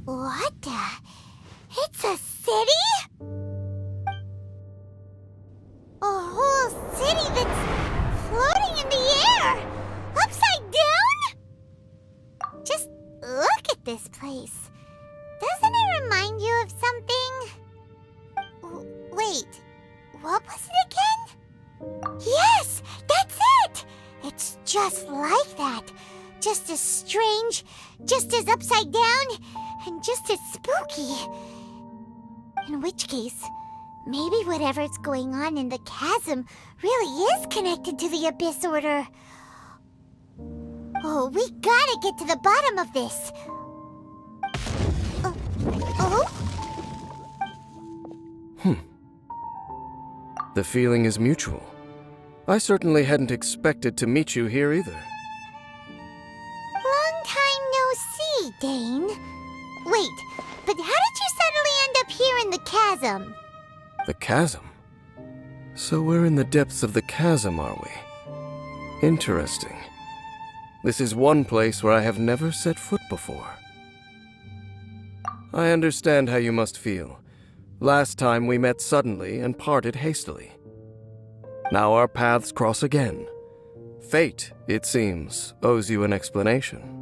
What the? It's a city? A whole city that's floating in the air! Upside down? Just look at this place. Doesn't it remind you of something? Wait, what was it again? Yes, that's it! It's just like that. Just as strange, just as upside down, and just as spooky. In which case, maybe whatever's going on in the chasm really is connected to the Abyss Order. Oh, we gotta get to the bottom of this. The feeling is mutual. I certainly hadn't expected to meet you here either. Long time no see, Dane. Wait, but how did you suddenly end up here in the chasm? The chasm? So we're in the depths of the chasm, are we? Interesting. This is one place where I have never set foot before. I understand how you must feel. Last time we met suddenly and parted hastily. Now our paths cross again. Fate, it seems, owes you an explanation.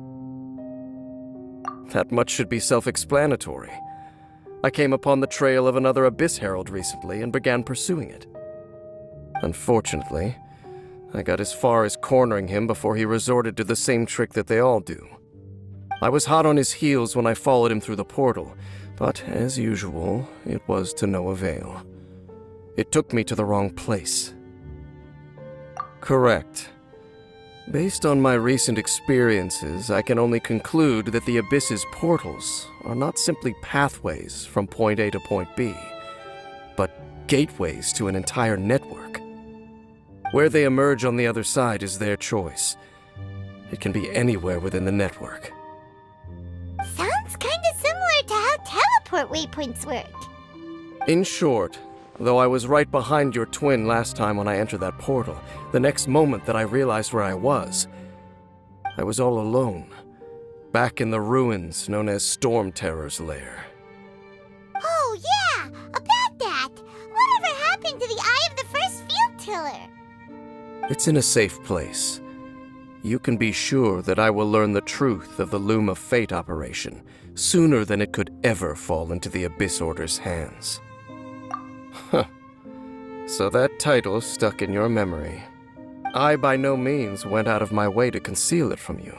That much should be self-explanatory. I came upon the trail of another Abyss Herald recently and began pursuing it. Unfortunately, I got as far as cornering him before he resorted to the same trick that they all do. I was hot on his heels when I followed him through the portal, but as usual, it was to no avail. It took me to the wrong place. Correct. Based on my recent experiences, I can only conclude that the Abyss's portals are not simply pathways from point A to point B, but gateways to an entire network. Where they emerge on the other side is their choice. It can be anywhere within the network. Sounds kinda similar to how teleport waypoints work. In short, though I was right behind your twin last time when I entered that portal, the next moment that I realized where I was all alone, back in the ruins known as Storm Terror's lair. Oh yeah, about that! Whatever happened to the Eye of the First Field Tiller? It's in a safe place. You can be sure that I will learn the truth of the Loom of Fate operation sooner than it could ever fall into the Abyss Order's hands. Huh. So that title stuck in your memory. I by no means went out of my way to conceal it from you.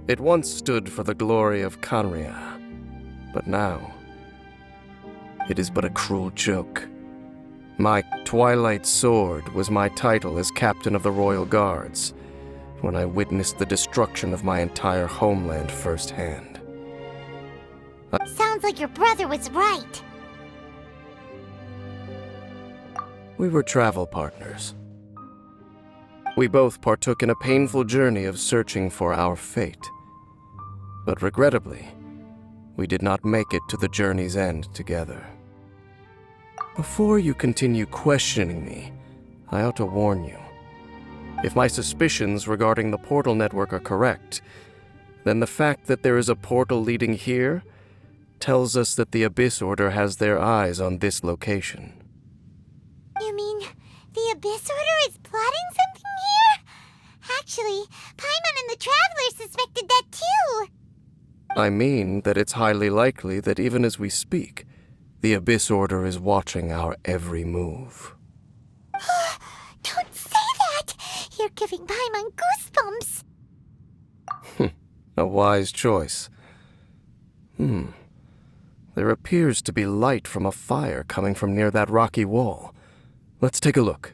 It once stood for the glory of Canria, but now it is but a cruel joke. My Twilight Sword was my title as captain of the Royal Guards when I witnessed the destruction of my entire homeland firsthand. Sounds like your brother was right. We were travel partners. We both partook in a painful journey of searching for our fate. But regrettably, we did not make it to the journey's end together. Before you continue questioning me, I ought to warn you. If my suspicions regarding the portal network are correct, then the fact that there is a portal leading here tells us that the Abyss Order has their eyes on this location. You mean the Abyss Order is plotting something here? Actually, Paimon and the Traveler suspected that too. I mean that it's highly likely that even as we speak, the Abyss Order is watching our every move. Don't say that! You're giving Paimon goosebumps. A wise choice. There appears to be light from a fire coming from near that rocky wall. Let's take a look.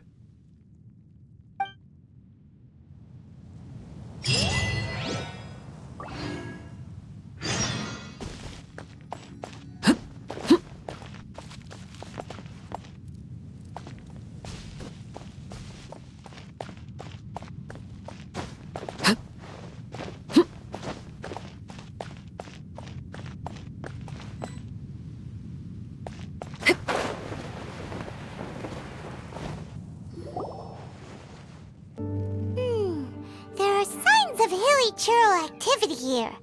Churl activity here.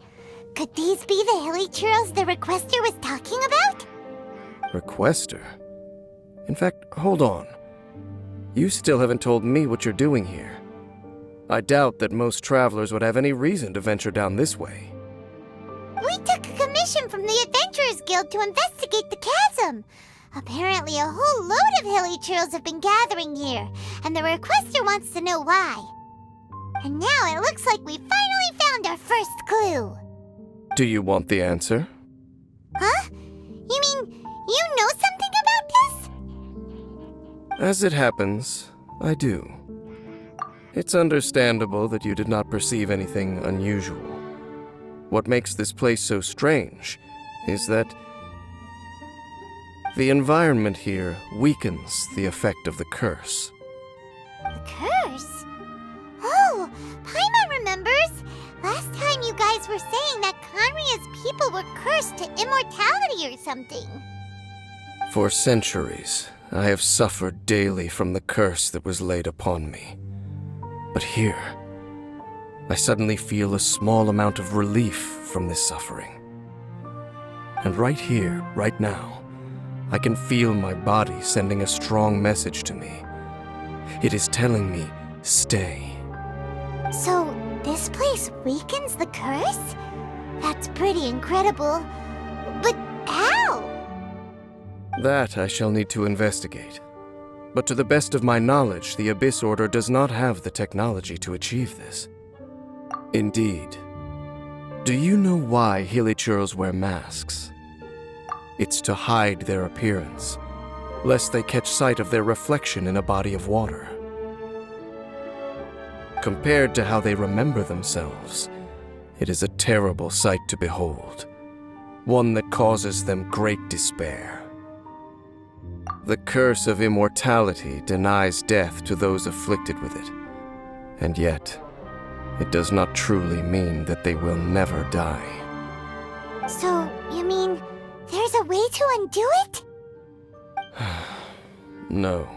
Could these be the hilly churls the requester was talking about? Requester? In fact, hold on. You still haven't told me what you're doing here. I doubt that most travelers would have any reason to venture down this way. We took a commission from the Adventurers Guild to investigate the chasm. Apparently a whole load of hilly churls have been gathering here, and the requester wants to know why. And now it looks like we finally found our first clue. Do you want the answer? Huh? You mean you know something about this? As it happens, I do. It's understandable that you did not perceive anything unusual. What makes this place so strange is that the environment here weakens the effect of the curse. The curse? Oh, Paimon remembers! Last time you guys were saying that Conria's people were cursed to immortality or something. For centuries, I have suffered daily from the curse that was laid upon me. But here, I suddenly feel a small amount of relief from this suffering. And right here, right now, I can feel my body sending a strong message to me. It is telling me, stay. So, this place weakens the curse? That's pretty incredible. But how? That I shall need to investigate. But to the best of my knowledge, the Abyss Order does not have the technology to achieve this. Indeed. Do you know why Hilichurls wear masks? It's to hide their appearance, lest they catch sight of their reflection in a body of water. Compared to how they remember themselves, it is a terrible sight to behold, one that causes them great despair. The curse of immortality denies death to those afflicted with it, and yet, it does not truly mean that they will never die. So, you mean there's a way to undo it? No.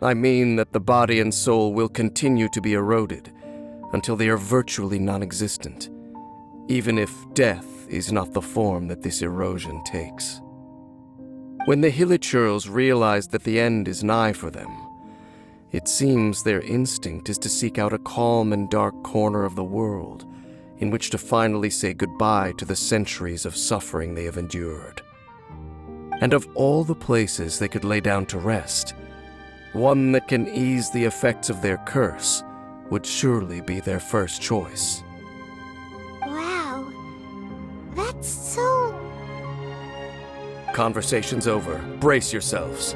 I mean that the body and soul will continue to be eroded until they are virtually non-existent, even if death is not the form that this erosion takes. When the Hilichurls realize that the end is nigh for them, it seems their instinct is to seek out a calm and dark corner of the world in which to finally say goodbye to the centuries of suffering they have endured. And of all the places they could lay down to rest, one that can ease the effects of their curse would surely be their first choice. Wow. That's so... Conversation's over. Brace yourselves.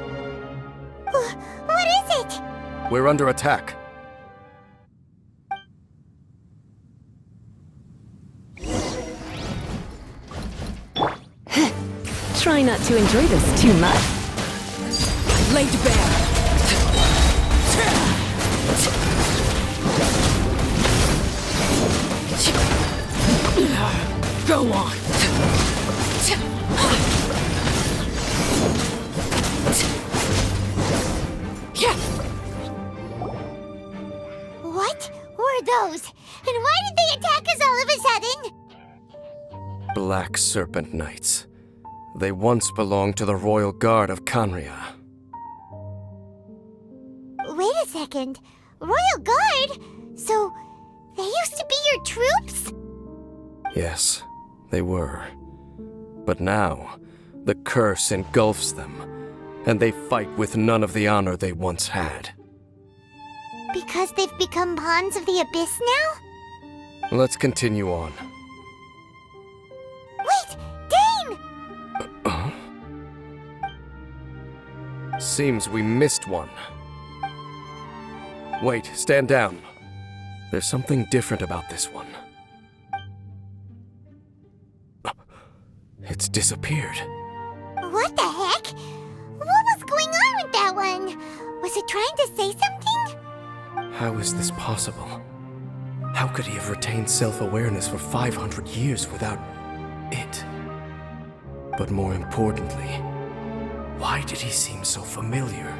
What is it? We're under attack. Try not to enjoy this too much. Laid bare. Go on. What were those? And why did they attack us all of a sudden? Black Serpent Knights. They once belonged to the Royal Guard of Canria. Wait a second. Royal Guard? So, they used to be your troops? Yes, they were. But now, the curse engulfs them, and they fight with none of the honor they once had. Because they've become pawns of the Abyss now? Let's continue on. Wait! Dane! Seems we missed one. Wait, stand down. There's something different about this one. It's disappeared. What the heck? What was going on with that one? Was it trying to say something? How is this possible? How could he have retained self-awareness for 500 years without it? But more importantly, why did he seem so familiar?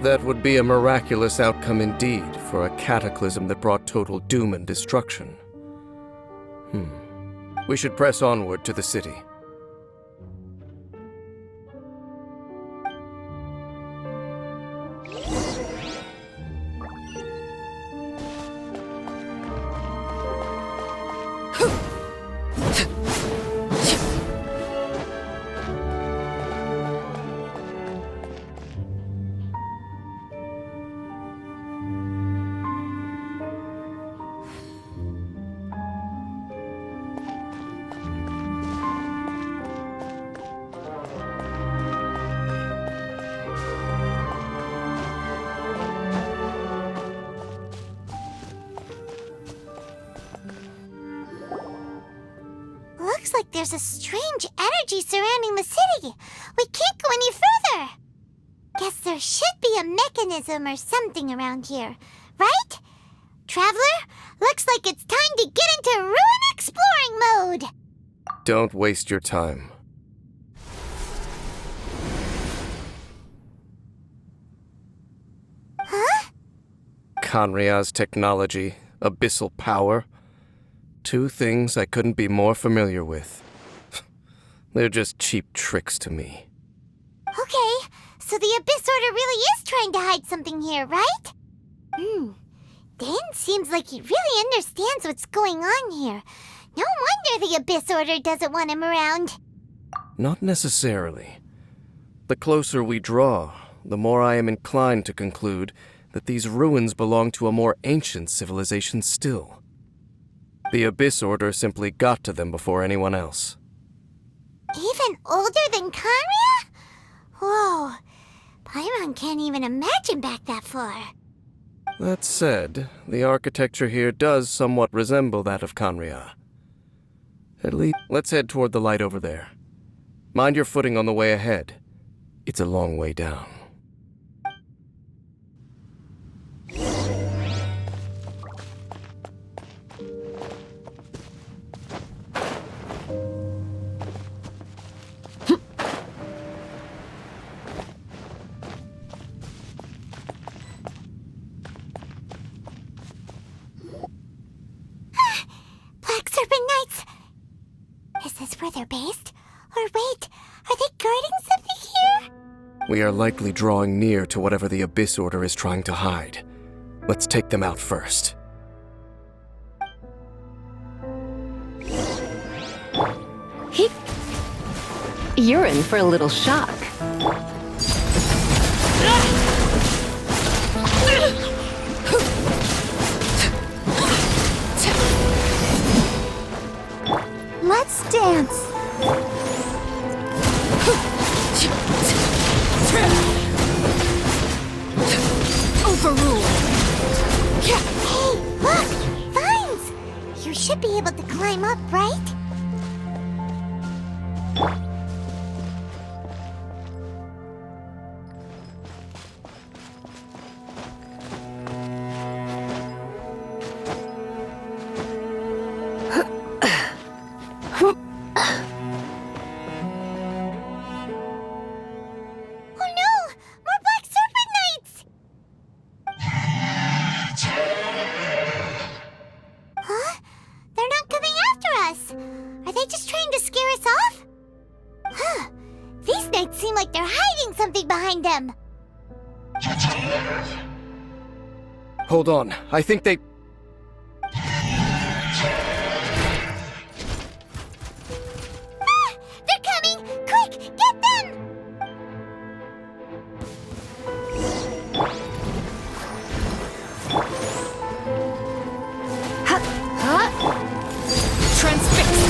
That would be a miraculous outcome indeed for a cataclysm that brought total doom and destruction. We should press onward to the city. Looks like there's a strange energy surrounding the city. We can't go any further. Guess there should be a mechanism or something around here, right? Traveler, looks like it's time to get into ruin exploring mode. Don't waste your time. Huh? Canria's technology, abyssal power. Two things I couldn't be more familiar with. They're just cheap tricks to me. Okay, so the Abyss Order really is trying to hide something here, right? Dane seems like he really understands what's going on here. No wonder the Abyss Order doesn't want him around. Not necessarily. The closer we draw, the more I am inclined to conclude that these ruins belong to a more ancient civilization still. The Abyss Order simply got to them before anyone else. Even older than Canria? Whoa, Paimon can't even imagine back that far. That said, the architecture here does somewhat resemble that of Canria. At least, let's head toward the light over there. Mind your footing on the way ahead. It's a long way down. Black Serpent Knights! Is this where they're based? Or wait, are they guarding something here? We are likely drawing near to whatever the Abyss Order is trying to hide. Let's take them out first. You're in for a little shock. Let's dance. Overruled. Hey, look! Vines! You should be able to climb up, right? Knights seem like they're hiding something behind them. Hold on, I think they... Ah! They're coming! Quick, get them! Transfixed!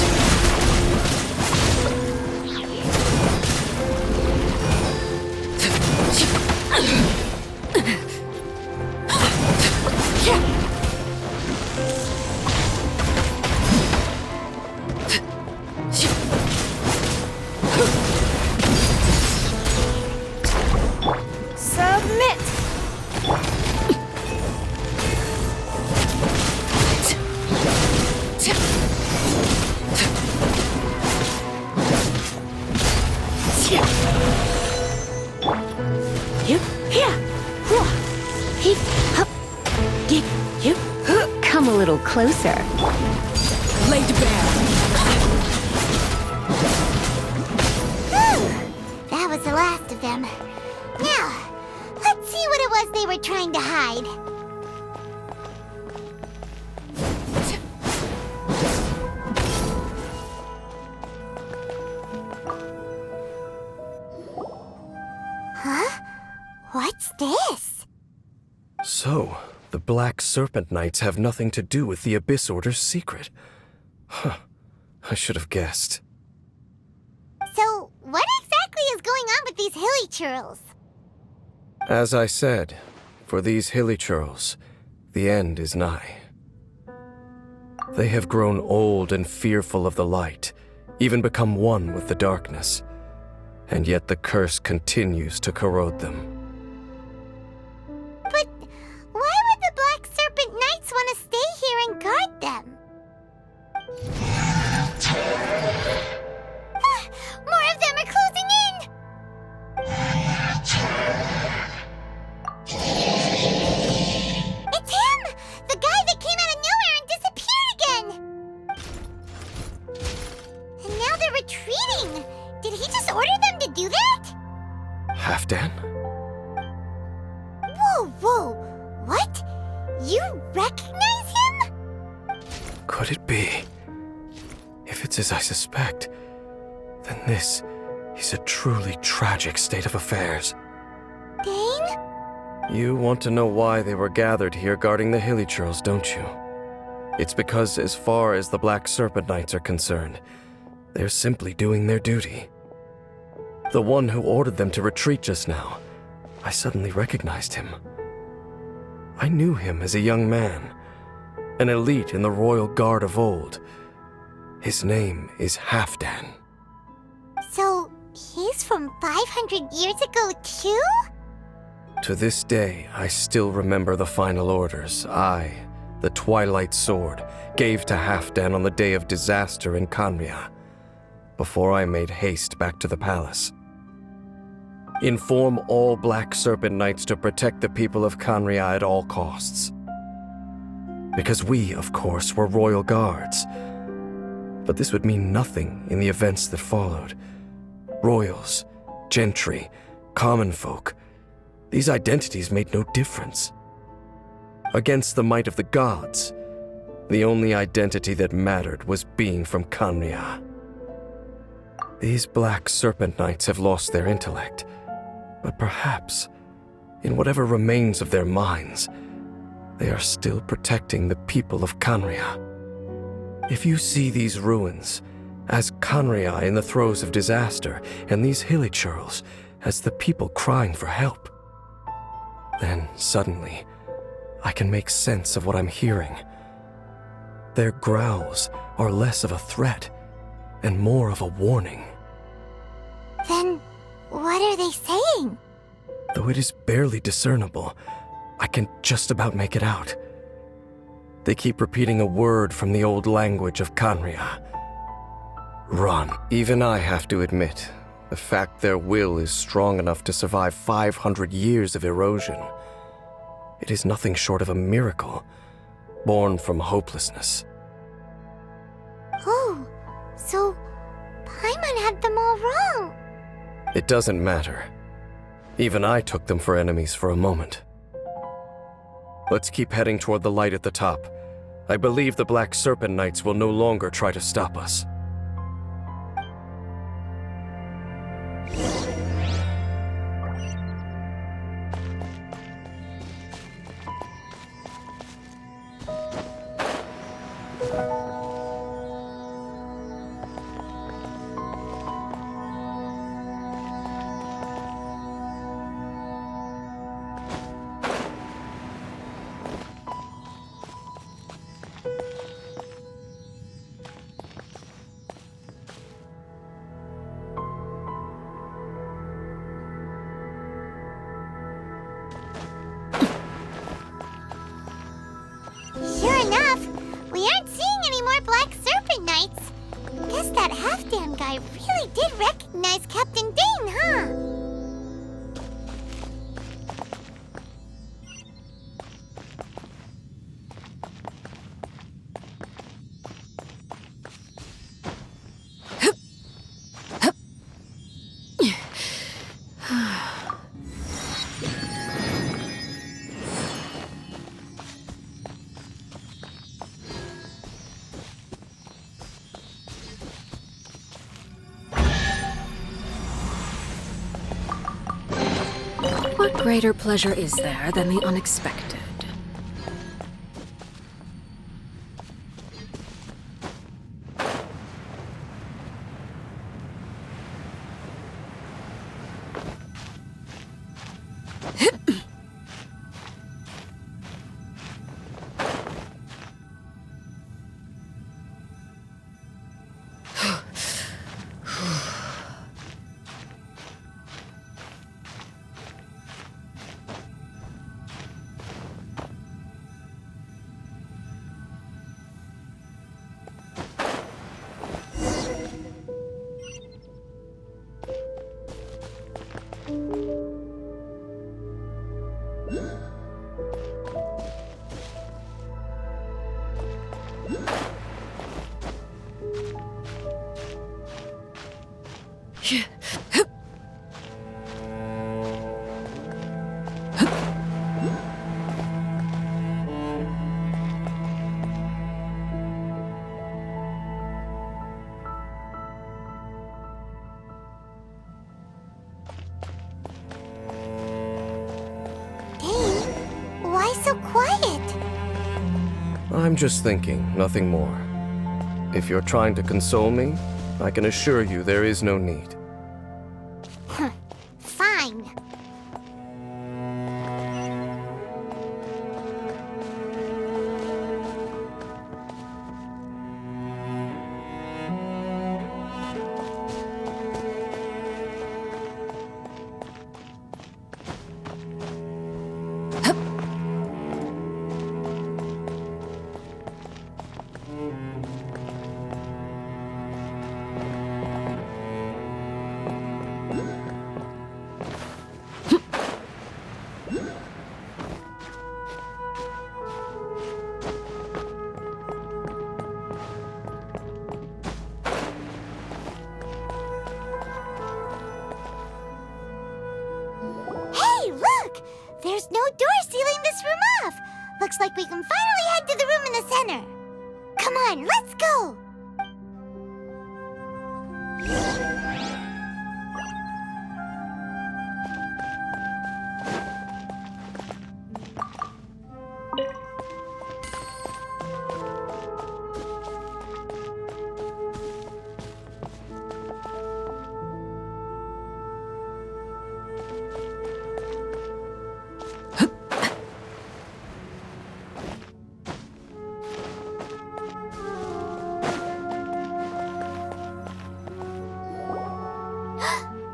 Submit! Come a little closer. Laid bare. Whew! That was the last of them. Now, let's see what it was they were trying to hide. Huh? What's this? So, the Black Serpent Knights have nothing to do with the Abyss Order's secret. Huh. I should have guessed. So, what exactly is going on with these hilly churls? As I said, for these hilly churls, the end is nigh. They have grown old and fearful of the light, even become one with the darkness. And yet the curse continues to corrode them. But why would the Black Serpent Knights want to stay here and guard them? Ah, more of them are closing in! It's him! The guy that came out of nowhere and disappeared again! And now they're retreating! Did he just order them to do that? Halfdan? Whoa! What? You recognize him? Could it be? If it's as I suspect, then this is a truly tragic state of affairs. Dane? You want to know why they were gathered here guarding the hilly churls, don't you? It's because as far as the Black Serpent Knights are concerned, they're simply doing their duty. The one who ordered them to retreat just now, I suddenly recognized him. I knew him as a young man, an elite in the royal guard of old. His name is Halfdan. So, he's from 500 years ago too? To this day, I still remember the final orders I, the Twilight Sword, gave to Halfdan on the day of disaster in Khaenri'ah, before I made haste back to the palace. Inform all Black Serpent Knights to protect the people of Khaenri'ah at all costs. Because we, of course, were royal guards. But this would mean nothing in the events that followed. Royals, gentry, common folk, these identities made no difference. Against the might of the gods, the only identity that mattered was being from Khaenri'ah. These Black Serpent Knights have lost their intellect, but perhaps, in whatever remains of their minds, they are still protecting the people of Khaenri'ah. If you see these ruins as Khaenri'ah in the throes of disaster and these hilly churls as the people crying for help, then suddenly I can make sense of what I'm hearing. Their growls are less of a threat and more of a warning. Then, what are they saying? Though it is barely discernible, I can just about make it out. They keep repeating a word from the old language of Khaenri'ah. Run. Even I have to admit, the fact their will is strong enough to survive 500 years of erosion. It is nothing short of a miracle, born from hopelessness. Oh, so Paimon had them all wrong. It doesn't matter. Even I took them for enemies for a moment. Let's keep heading toward the light at the top. I believe the Black Serpent Knights will no longer try to stop us. Sure enough, we aren't seeing any more Black Serpent Knights. Guess that half-damn guy really did recognize Captain Dane, huh? What greater pleasure is there than the unexpected? Why so quiet? I'm just thinking, nothing more. If you're trying to console me, I can assure you there is no need. Fine. Hey, look! There's no door sealing this room off. Looks like we can finally head to the room in the center. Come on, let's go!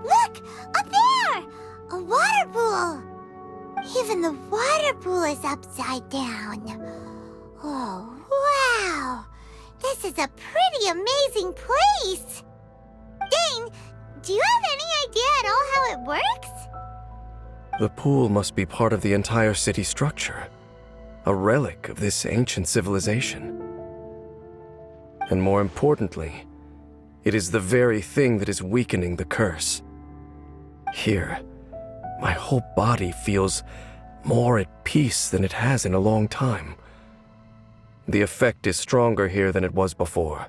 Look! Up there! A water pool! Even the water pool is upside down. Oh, wow! This is a pretty amazing place! Dane, do you have any idea at all how it works? The pool must be part of the entire city structure, a relic of this ancient civilization. And more importantly, it is the very thing that is weakening the curse. Here, my whole body feels more at peace than it has in a long time. The effect is stronger here than it was before,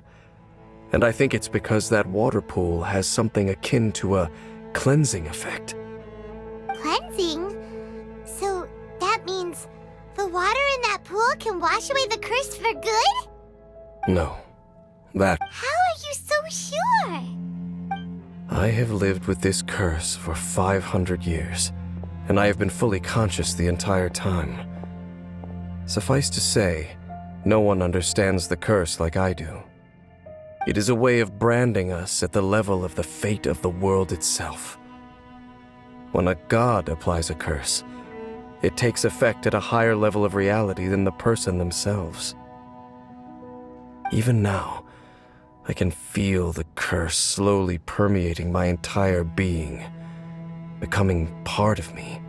and I think it's because that water pool has something akin to a cleansing effect. Cleansing? So that means the water in that pool can wash away the curse for good? No, that... How are you so sure? I have lived with this curse for 500 years, and I have been fully conscious the entire time. Suffice to say, no one understands the curse like I do. It is a way of branding us at the level of the fate of the world itself. When a god applies a curse, it takes effect at a higher level of reality than the person themselves. Even now, I can feel the curse slowly permeating my entire being, becoming part of me,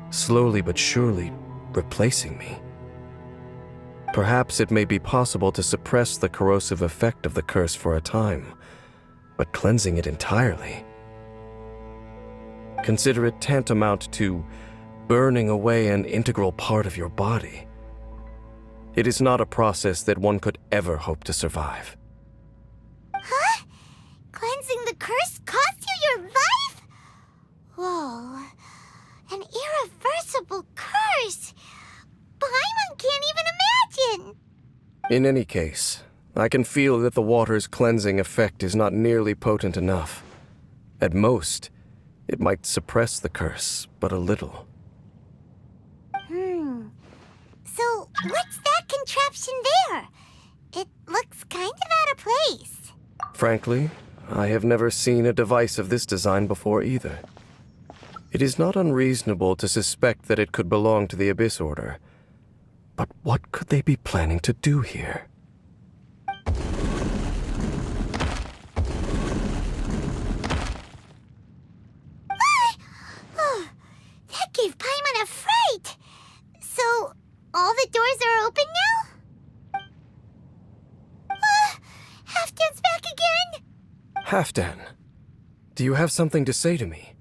slowly but surely replacing me. Perhaps it may be possible to suppress the corrosive effect of the curse for a time, but cleansing it entirely. Consider it tantamount to burning away an integral part of your body. It is not a process that one could ever hope to survive. Huh? Cleansing the curse cost you your life? Whoa. An irreversible curse. Paimon can't even imagine. In any case, I can feel that the water's cleansing effect is not nearly potent enough. At most, it might suppress the curse, but a little. So, what's that contraption there? It looks kind of out of place. Frankly, I have never seen a device of this design before either. It is not unreasonable to suspect that it could belong to the Abyss Order. But what could they be planning to do here? Oh, that gave Paimon a fright. So, all the doors are open now? Halfdan's back again? Halfdan, do you have something to say to me?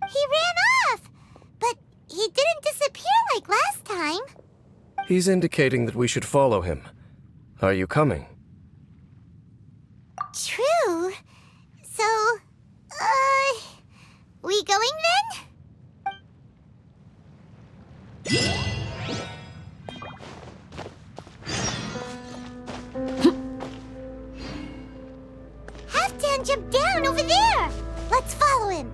He ran off, but he didn't disappear like last time. He's indicating that we should follow him. Are you coming? True. So, we going then? Halfdan jumped down over there. Let's follow him.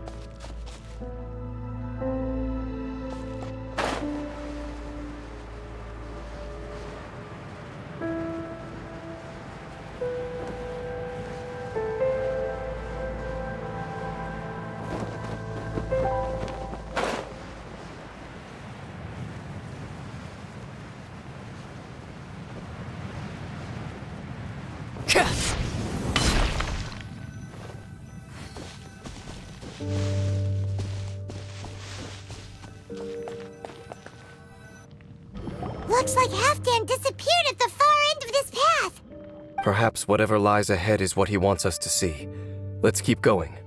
Looks like Halfdan disappeared at the far end of this path. Perhaps whatever lies ahead is what he wants us to see. Let's keep going.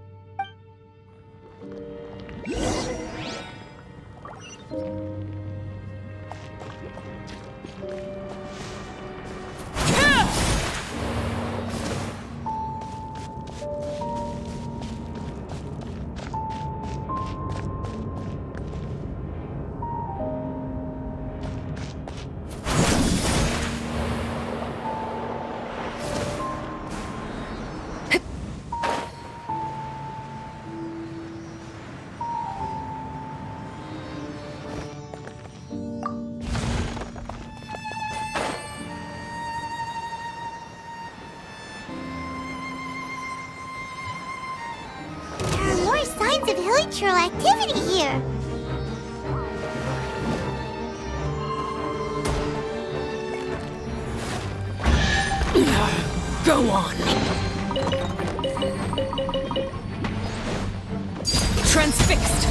Signs of hilichurl activity here. Go on. Transfixed.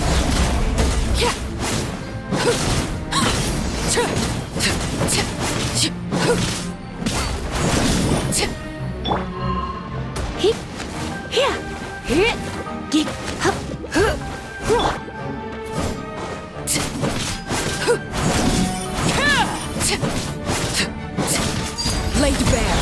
There!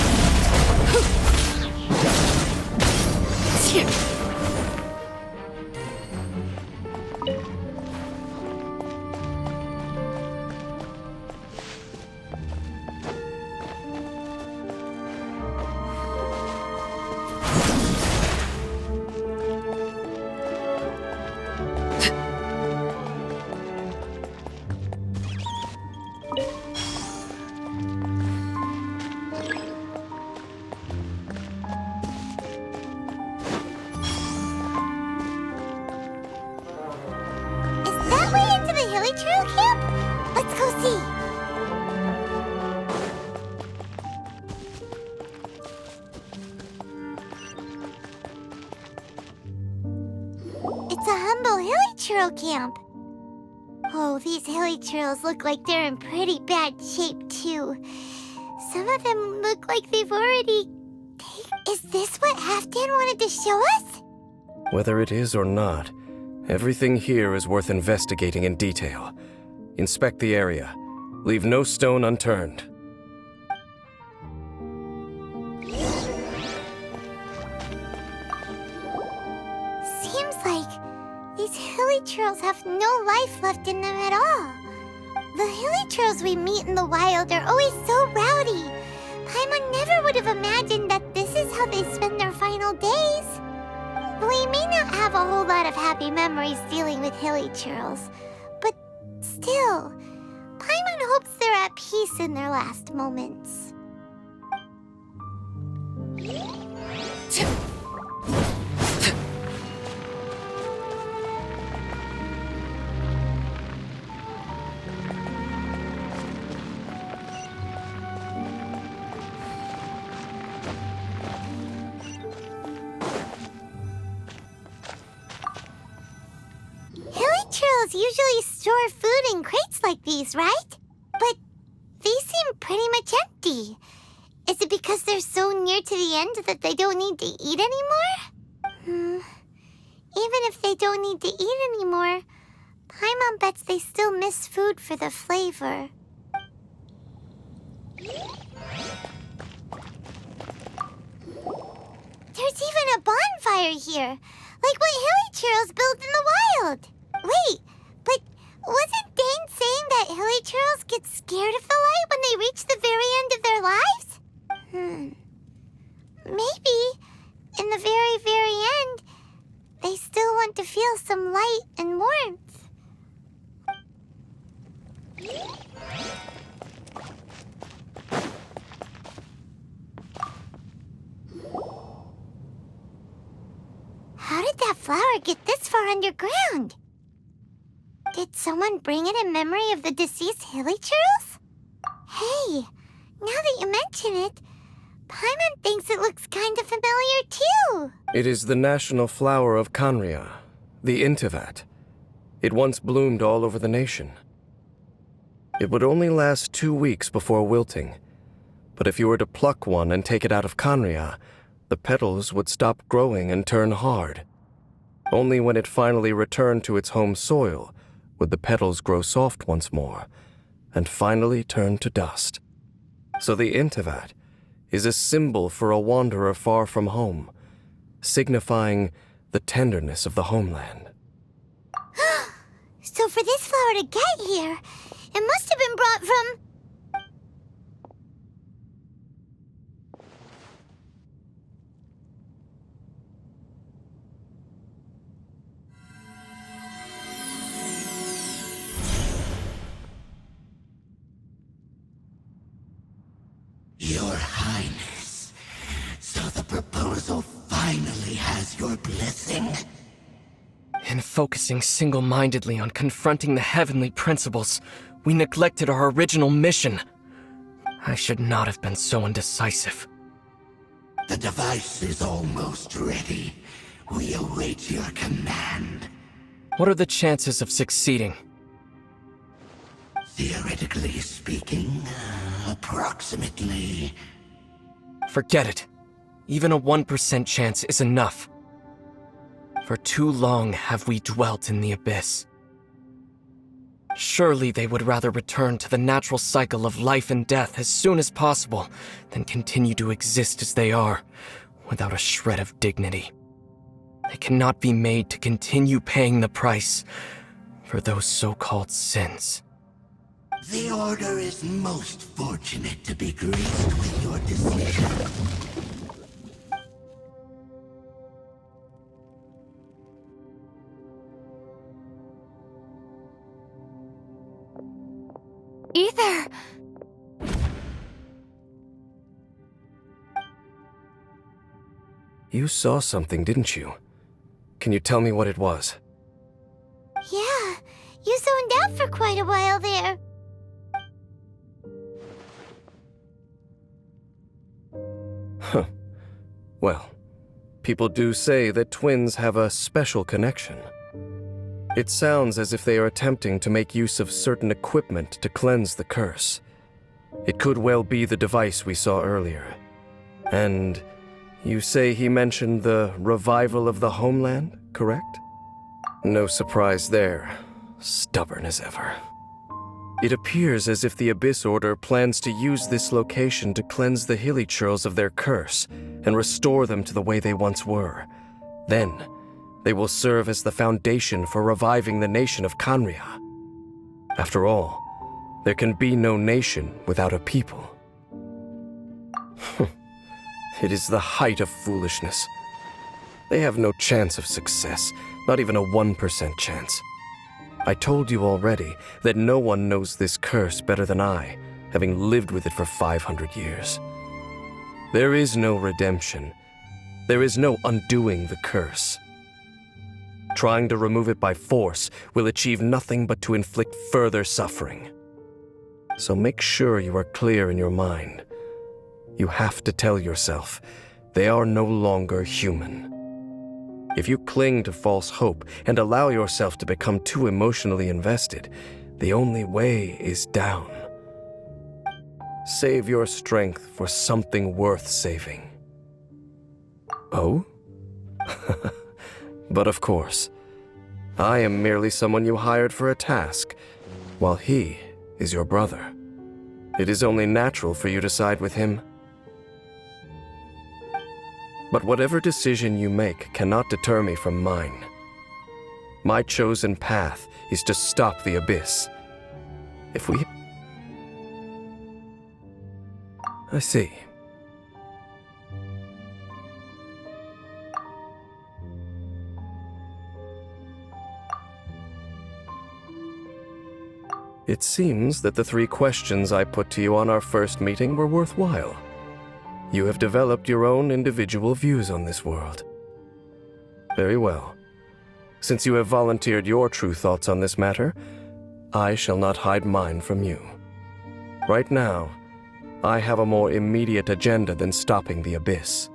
Is that way into the Hilly Trail camp? Let's go see. It's a humble Hilly Trail camp. Oh, these Hilly Trails look like they're in pretty bad shape, too. Some of them look like they've already... Is this what Halfdan wanted to show us? Whether it is or not, everything here is worth investigating in detail. Inspect the area. Leave no stone unturned. Seems like these Hilly Trails have no life left in them at all. The Hilly Trails we meet in the wild are always so rowdy. Paimon never would have imagined that this is how they spend their final days. We may not have a whole lot of happy memories dealing with Hilly Trails, but still, Paimon hopes they're at peace in their last moments. Hilly Trails usually store food in crates like these, right? But these seem pretty much empty. Is it because they're so near to the end that they don't need to eat anymore? Even if they don't need to eat anymore, Paimon bets they still miss food for the flavor. There's even a bonfire here, like what Hilly Trails built in the wild. Wait, but wasn't Dane saying that Hilly Trails get scared of the light when they reach the very end of their lives? Maybe, in the very, very end, they still want to feel some light and warmth. How did that flower get this far underground? Did someone bring it in memory of the deceased Hilly Trails? Hey, now that you mention it, Paimon thinks it looks kind of familiar too. It is the national flower of Kanria, the Intivat. It once bloomed all over the nation. It would only last 2 weeks before wilting, but if you were to pluck one and take it out of Kanria, the petals would stop growing and turn hard. Only when it finally returned to its home soil would the petals grow soft once more and finally turn to dust. So the Intivat is a symbol for a wanderer far from home, signifying the tenderness of the homeland. So for this flower to get here, it must have been brought from... Your Highness, so the proposal finally has your blessing? In focusing single-mindedly on confronting the heavenly principles, we neglected our original mission. I should not have been so indecisive. The device is almost ready. We await your command. What are the chances of succeeding? Theoretically speaking, approximately. Forget it. Even a 1% chance is enough. For too long have we dwelt in the abyss. Surely they would rather return to the natural cycle of life and death as soon as possible than continue to exist as they are, without a shred of dignity. They cannot be made to continue paying the price for those so-called sins. The Order is most fortunate to be graced with your decision. Ether! You saw something, didn't you? Can you tell me what it was? Yeah, you zoned out for quite a while there. Huh. Well, people do say that twins have a special connection. It sounds as if they are attempting to make use of certain equipment to cleanse the curse. It could well be the device we saw earlier. And you say he mentioned the revival of the homeland, correct? No surprise there. Stubborn as ever. It appears as if the Abyss Order plans to use this location to cleanse the hilly churls of their curse and restore them to the way they once were. Then, they will serve as the foundation for reviving the nation of Canria. After all, there can be no nation without a people. It is the height of foolishness. They have no chance of success, not even a 1% chance. I told you already that no one knows this curse better than I, having lived with it for 500 years. There is no redemption. There is no undoing the curse. Trying to remove it by force will achieve nothing but to inflict further suffering. So make sure you are clear in your mind. You have to tell yourself, they are no longer human. If you cling to false hope and allow yourself to become too emotionally invested, the only way is down. Save your strength for something worth saving. Oh? But of course, I am merely someone you hired for a task, while he is your brother. It is only natural for you to side with him. But whatever decision you make cannot deter me from mine. My chosen path is to stop the Abyss. If we... I see. It seems that the 3 questions I put to you on our first meeting were worthwhile. You have developed your own individual views on this world. Very well. Since you have volunteered your true thoughts on this matter, I shall not hide mine from you. Right now, I have a more immediate agenda than stopping the Abyss.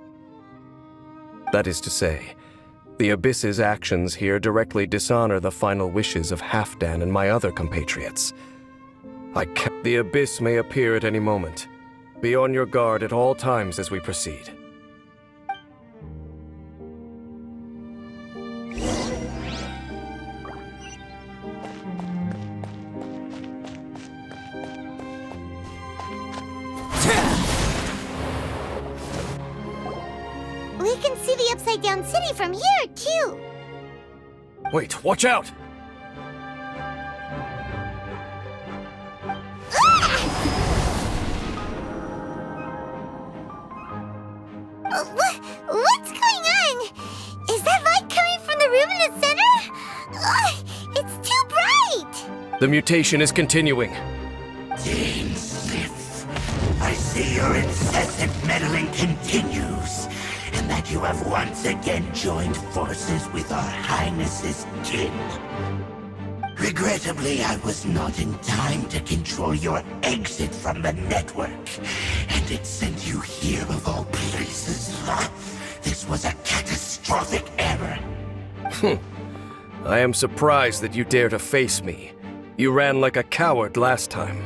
That is to say, the Abyss's actions here directly dishonor the final wishes of Halfdan and my other compatriots. The Abyss may appear at any moment. Be on your guard at all times as we proceed. We can see the Upside Down City from here, too. Wait, watch out! What's going on? Is that light coming from the room in the center? It's too bright! The mutation is continuing. Dean Sif, I see your incessant meddling continues, and that you have once again joined forces with our Highness's kin. Regrettably, I was not in time to control your exit from the network, and it sent you here of all places. This was a catastrophic error. I am surprised that you dare to face me. You ran like a coward last time.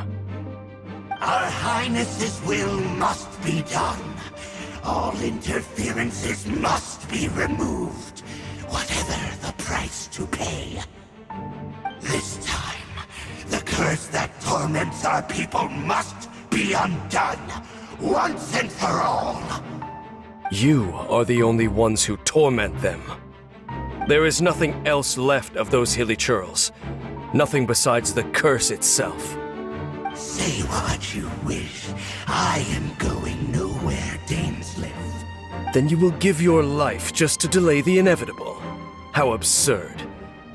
Our Highness's will must be done. All interferences must be removed, whatever the price to pay. This time, curse that torments our people must be undone, once and for all. You are the only ones who torment them. There is nothing else left of those Hilichurls. Nothing besides the curse itself. Say what you wish. I am going nowhere, Dainsleif. Then you will give your life just to delay the inevitable. How absurd.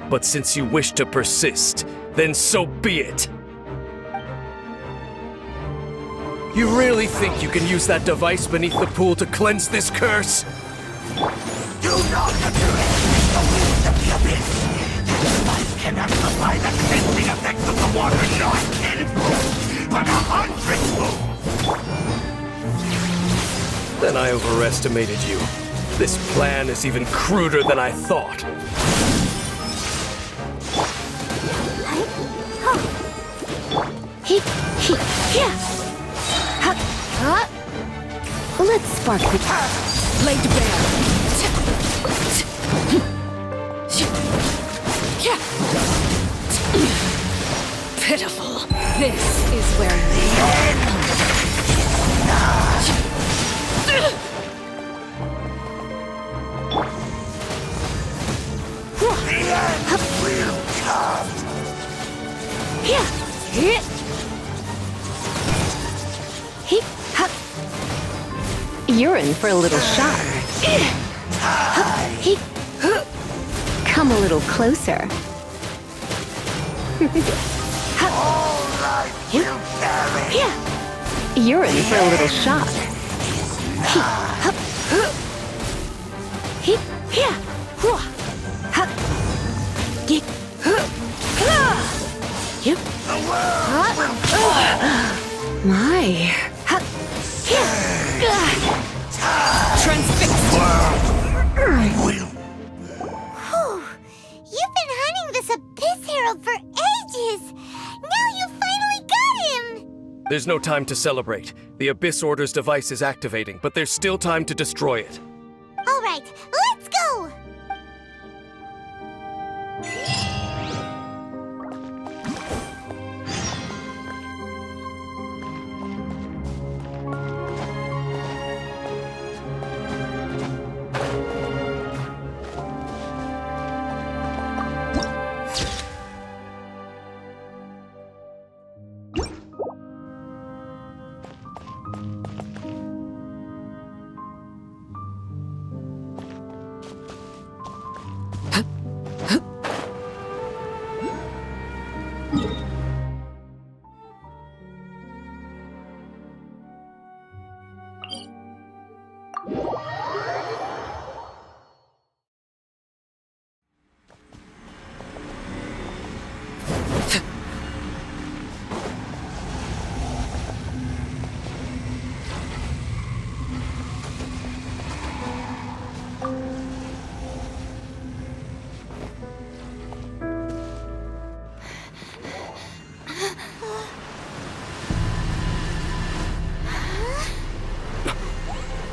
But since you wish to persist, then so be it. You really think you can use that device beneath the pool to cleanse this curse? Do not underestimate the winds of the abyss. This device cannot supply the cleansing effects of the water not tenfold, but 100-fold. Then I overestimated you. This plan is even cruder than I thought. Let's spark the... Laid bare. Pitiful. This is where you Will come. You're in for a little shock. Come a little closer. All life will perish. You're in for a little shock. My. transfixed. Will. Whew. You've been hunting this Abyss Herald for ages! Now you finally got him! There's no time to celebrate. The Abyss Order's device is activating, but there's still time to destroy it. Alright, let's go!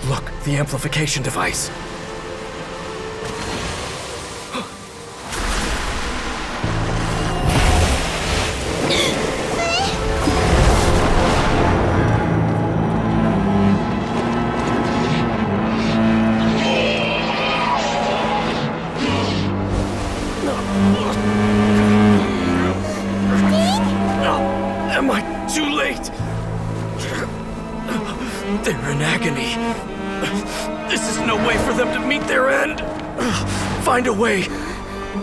Look, the amplification device. Am I too late? They're in agony. This is no way for them to meet their end. Find a way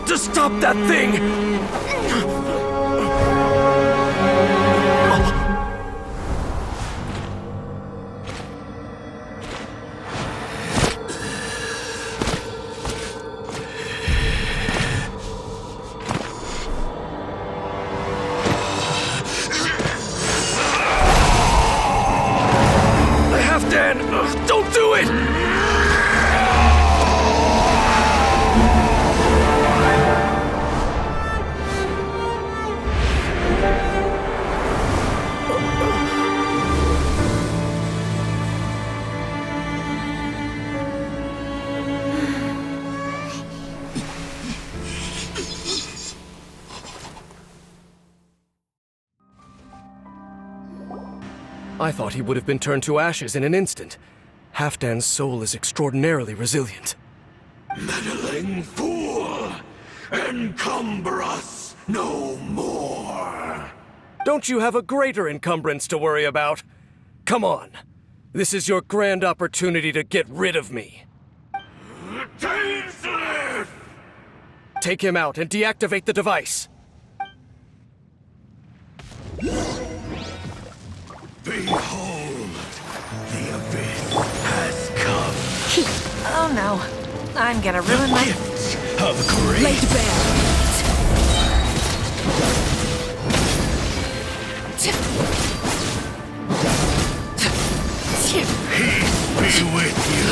to stop that thing. I thought he would have been turned to ashes in an instant. Halfdan's soul is extraordinarily resilient. Meddling fool! Encumber us no more! Don't you have a greater encumbrance to worry about? Come on. This is your grand opportunity to get rid of me. Dainsleif! Take him out and deactivate the device. Behold, the abyss has come. Oh no. I'm gonna ruin my... Gift of grace. Laid bare. Peace be with you.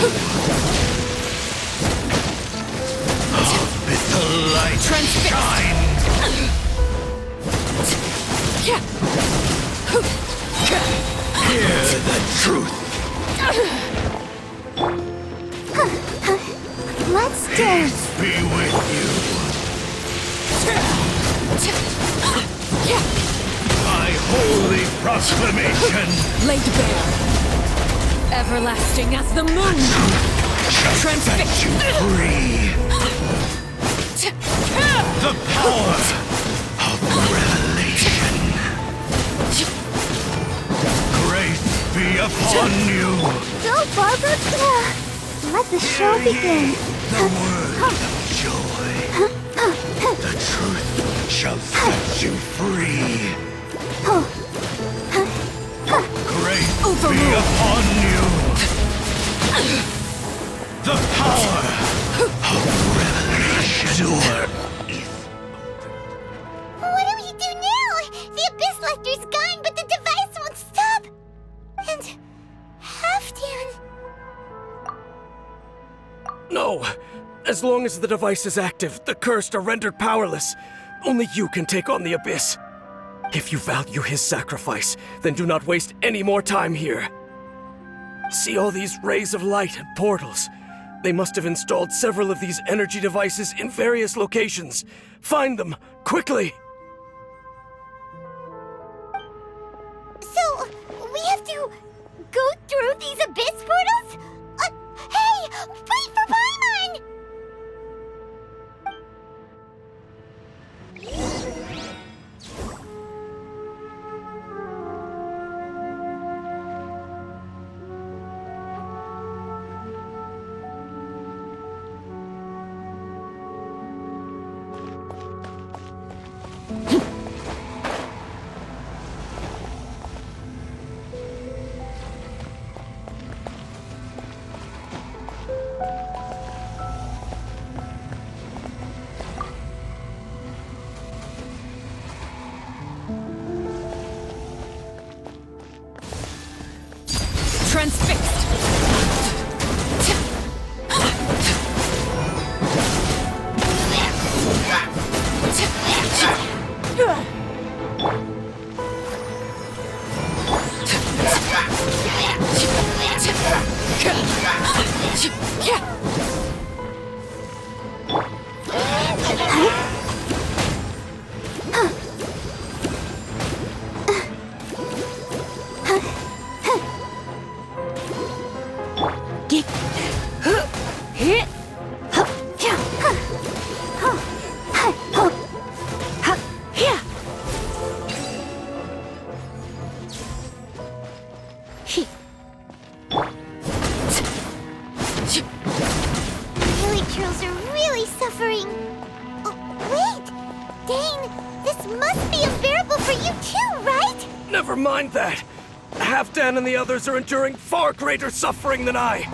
Let the light Transfixed. shine. Hear the truth. Let's dance. Peace be with you. My holy proclamation Laid bare. Everlasting as the moon. shall Transfixed. set you free. The power of revelation. Grace be upon you. Go, Barbara! Let the show begin. The word of joy. The truth shall set you free. Grace be Overruled. upon you. The power of revelation. What do we do now? The Abyss Lecter's gone, but the device won't stop. And Halfdan. No! As long as the device is active, the cursed are rendered powerless. Only you can take on the Abyss. If you value his sacrifice, then do not waste any more time here. See all these rays of light and portals? They must have installed several of these energy devices in various locations. Find them, quickly! So, we have to go through these Abyss portals? Hey! Wait for Paimon! Transfixed. Villagers are really suffering. Oh, wait! Dane, this must be unbearable for you too, right? Never mind that! Halfdan and the others are enduring far greater suffering than I!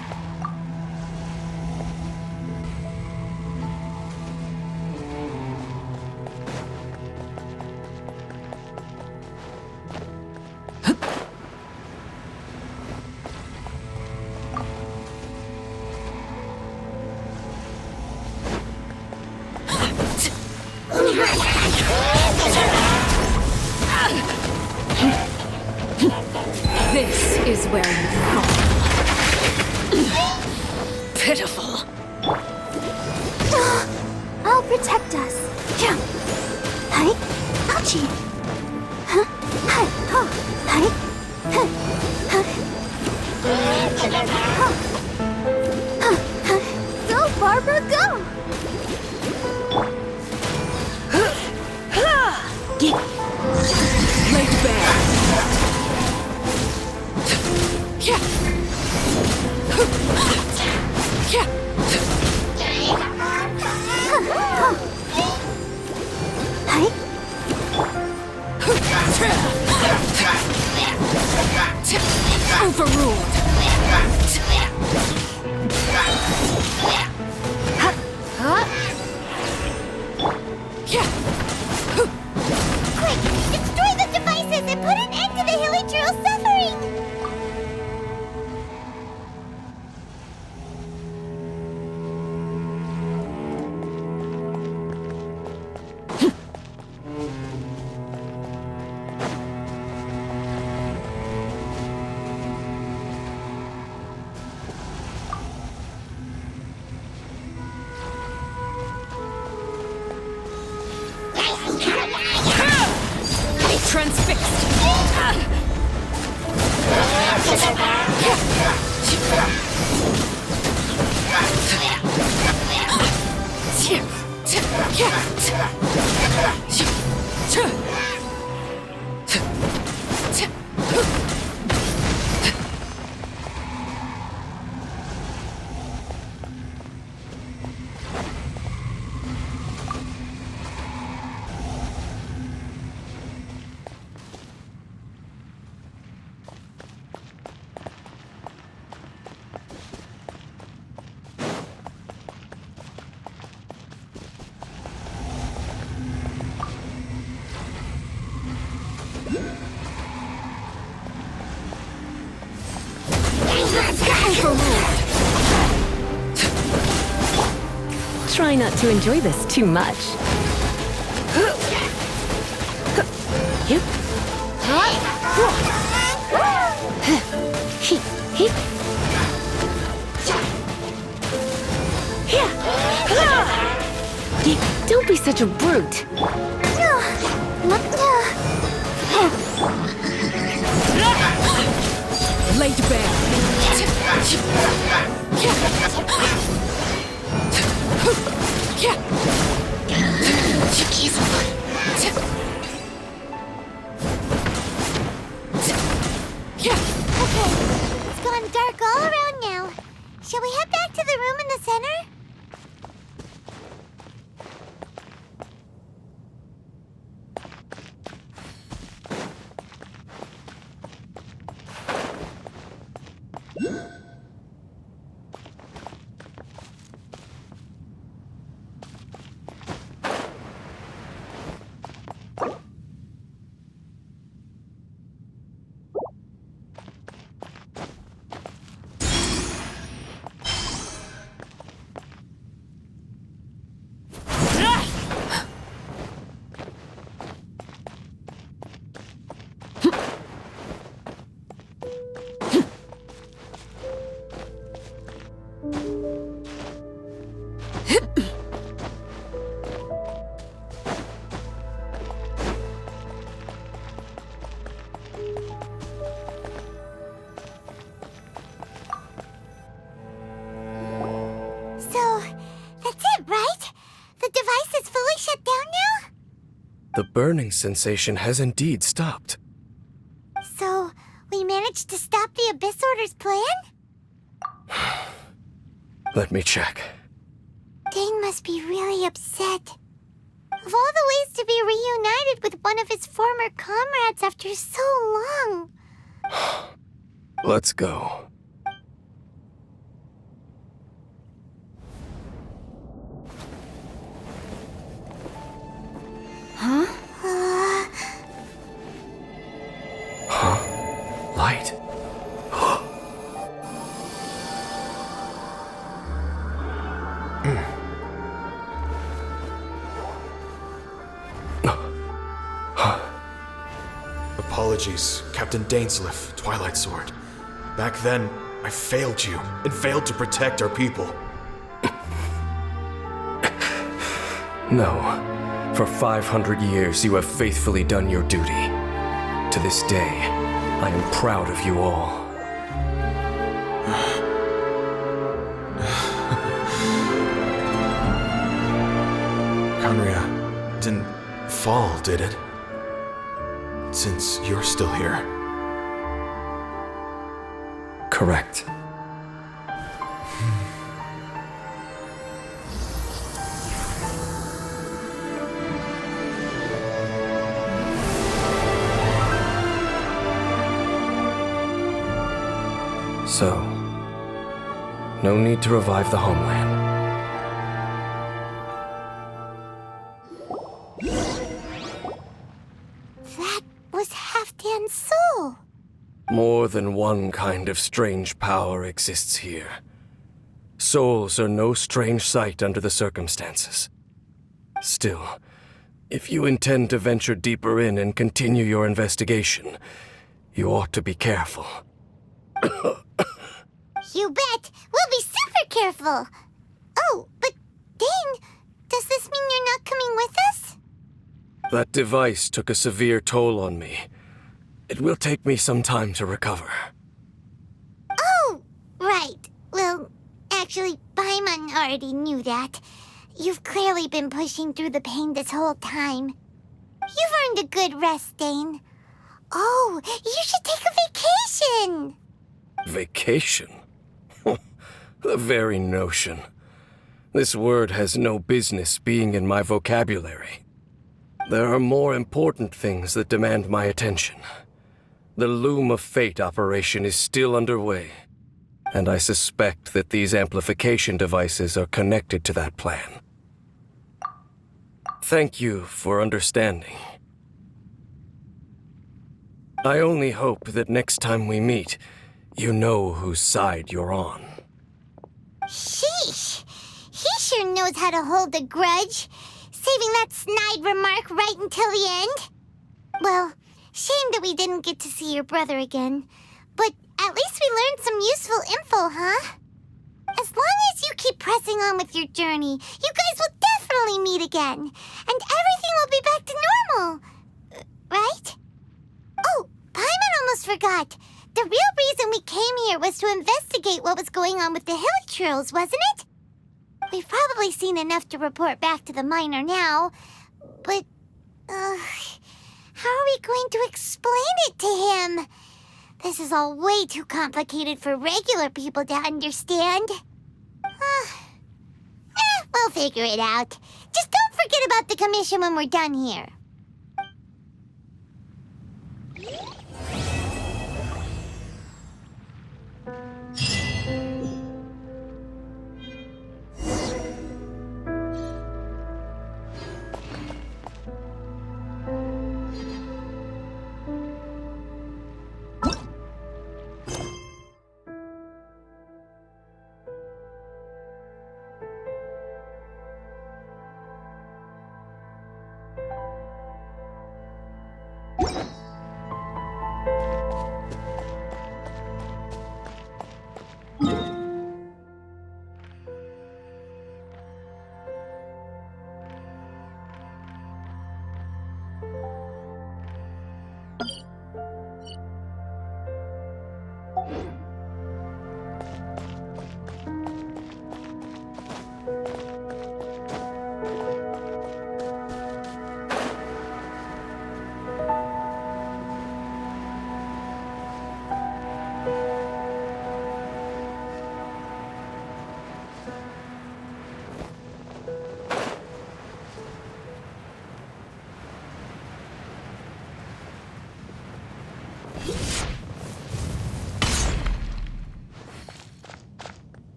This is where you fall. Pitiful. I'll protect us. Yeah. Hi. Ouchie. Huh? Hi. Huh. Hi. Huh. transfixed. Try not to enjoy this too much. Don't be such a brute. Laid bare. It's gone dark all around now. Shall we head back to the room in the center? So, that's it, right? The device is fully shut down now? The burning sensation has indeed stopped. So, we managed to stop the Abyss Order's plan? Let me check. Dane must be really upset. Of all the ways to be reunited with one of his former comrades after so long. Let's go. Uh, Light. Apologies, Captain Dainsleif, Twilight Sword. Back then, I failed you and failed to protect our people. No. For 500 years, you have faithfully done your duty. To this day, I am proud of you all. Conria didn't fall, did it? Since you're still here. Correct. So, no need to revive the homeland. that was Halfdan's soul. More than one kind of strange power exists here. Souls are no strange sight under the circumstances. Still, if you intend to venture deeper in and continue your investigation, you ought to be careful. You bet. We'll be super careful. Oh, but Dane, does this mean you're not coming with us? That device took a severe toll on me. It will take me some time to recover. Oh, right. Well, actually, Paimon already knew that. You've clearly been pushing through the pain this whole time. You've earned a good rest, Dane. Oh, you should take a vacation! Vacation? The very notion. This word has no business being in my vocabulary. There are more important things that demand my attention. The Loom of Fate operation is still underway, and I suspect that these amplification devices are connected to that plan. Thank you for understanding. I only hope that next time we meet, you know whose side you're on. Sheesh! He sure knows how to hold a grudge, saving that snide remark right until the end. Well, shame that we didn't get to see your brother again, but at least we learned some useful info, huh? As long as you keep pressing on with your journey, you guys will definitely meet again, and everything will be back to normal. Right? Oh, Paimon almost forgot. The real reason we came here was to investigate what was going on with the Hilly Trills, wasn't it? We've probably seen enough to report back to the miner now, but, how are we going to explain it to him? This is all way too complicated for regular people to understand. We'll figure it out. Just don't forget about the commission when we're done here.